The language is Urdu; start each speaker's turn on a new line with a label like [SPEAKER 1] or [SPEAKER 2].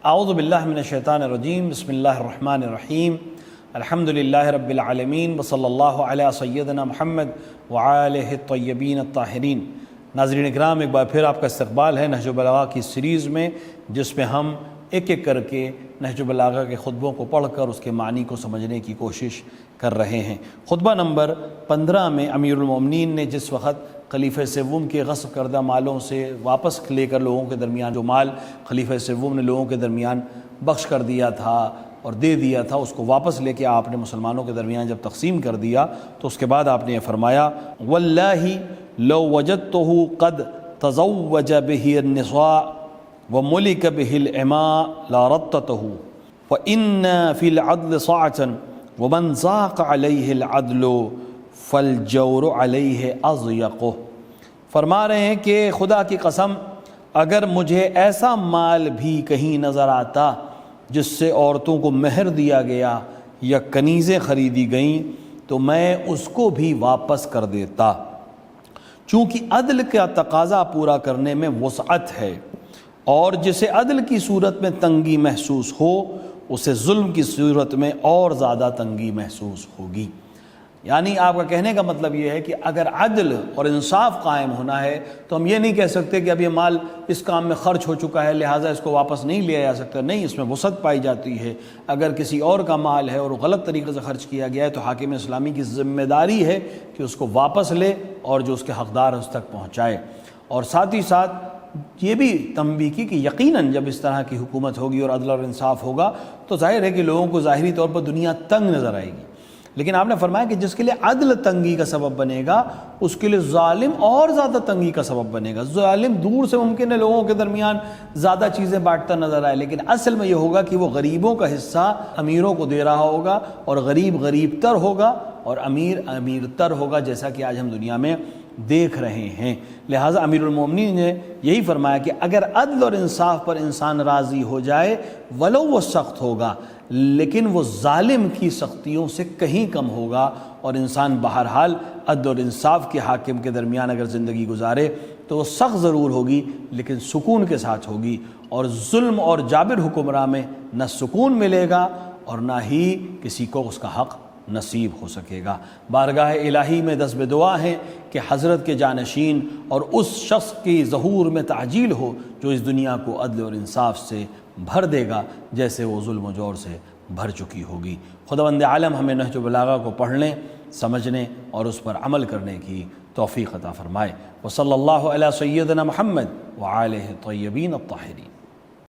[SPEAKER 1] اعوذ باللہ من الشیطان الرجیم، بسم اللہ الرحمن الرحیم، الحمدللہ رب العالمین، وصلی اللہ علی سیدنا محمد وآلہ الطیبین الطاہرین۔ ناظرین اکرام، ایک بار پھر آپ کا استقبال ہے نہج البلاغہ کی سیریز میں، جس میں ہم ایک ایک کر کے نہج البلاغہ کے خطبوں کو پڑھ کر اس کے معنی کو سمجھنے کی کوشش کر رہے ہیں۔ خطبہ نمبر 15 میں امیر المومنین نے جس وقت خلیفہ سوم کے غصب کردہ مالوں سے واپس لے کر لوگوں کے درمیان جو مال خلیفہ سوم نے لوگوں کے درمیان بخش کر دیا تھا اور دے دیا تھا، اس کو واپس لے کے آپ نے مسلمانوں کے درمیان جب تقسیم کر دیا تو اس کے بعد آپ نے یہ فرمایا، واللہ لو وجدتہ قد تزوج به النساء وملک به الاماء لرددته وان فی العدل ساعة ومن ضاق علیہ العدل فالجور علیہ اضیق۔ فرما رہے ہیں کہ خدا کی قسم، اگر مجھے ایسا مال بھی کہیں نظر آتا جس سے عورتوں کو مہر دیا گیا یا کنیزیں خریدی گئیں تو میں اس کو بھی واپس کر دیتا، چونکہ عدل کا تقاضا پورا کرنے میں وسعت ہے، اور جسے عدل کی صورت میں تنگی محسوس ہو اسے ظلم کی صورت میں اور زیادہ تنگی محسوس ہوگی۔ یعنی آپ کا کہنے کا مطلب یہ ہے کہ اگر عدل اور انصاف قائم ہونا ہے تو ہم یہ نہیں کہہ سکتے کہ اب یہ مال اس کام میں خرچ ہو چکا ہے لہٰذا اس کو واپس نہیں لیا جا سکتا، نہیں، اس میں وسعت پائی جاتی ہے۔ اگر کسی اور کا مال ہے اور غلط طریقے سے خرچ کیا گیا ہے تو حاکم اسلامی کی ذمہ داری ہے کہ اس کو واپس لے اور جو اس کے حقدار اس تک پہنچائے۔ اور ساتھ ہی ساتھ یہ بھی تنبیہ کی کہ یقیناً جب اس طرح کی حکومت ہوگی اور عدل اور انصاف ہوگا تو ظاہر ہے کہ لوگوں کو ظاہری طور پر دنیا تنگ نظر آئے گی، لیکن آپ نے فرمایا کہ جس کے لیے عدل تنگی کا سبب بنے گا اس کے لیے ظالم اور زیادہ تنگی کا سبب بنے گا۔ ظالم دور سے ممکن ہے لوگوں کے درمیان زیادہ چیزیں بانٹتا نظر آئے، لیکن اصل میں یہ ہوگا کہ وہ غریبوں کا حصہ امیروں کو دے رہا ہوگا اور غریب غریب تر ہوگا اور امیر امیر تر ہوگا، جیسا کہ آج ہم دنیا میں دیکھ رہے ہیں۔ لہٰذا امیر المومنین نے یہی فرمایا کہ اگر عدل اور انصاف پر انسان راضی ہو جائے ولو وہ سخت ہوگا لیکن وہ ظالم کی سختیوں سے کہیں کم ہوگا، اور انسان بہرحال عدل اور انصاف کے حاکم کے درمیان اگر زندگی گزارے تو وہ سخت ضرور ہوگی لیکن سکون کے ساتھ ہوگی، اور ظلم اور جابر حکمراں میں نہ سکون ملے گا اور نہ ہی کسی کو اس کا حق نصیب ہو سکے گا۔ بارگاہ الہی میں دست دعا ہے کہ حضرت کے جانشین اور اس شخص کی ظہور میں تعجیل ہو جو اس دنیا کو عدل اور انصاف سے بھر دے گا جیسے وہ ظلم و جور سے بھر چکی ہوگی۔ خداوند عالم ہمیں نہج البلاغہ کو پڑھنے، سمجھنے اور اس پر عمل کرنے کی توفیق عطا فرمائے۔ وصلی اللہ علی سیدنا محمد وآلہ الطیبین الطاہرین۔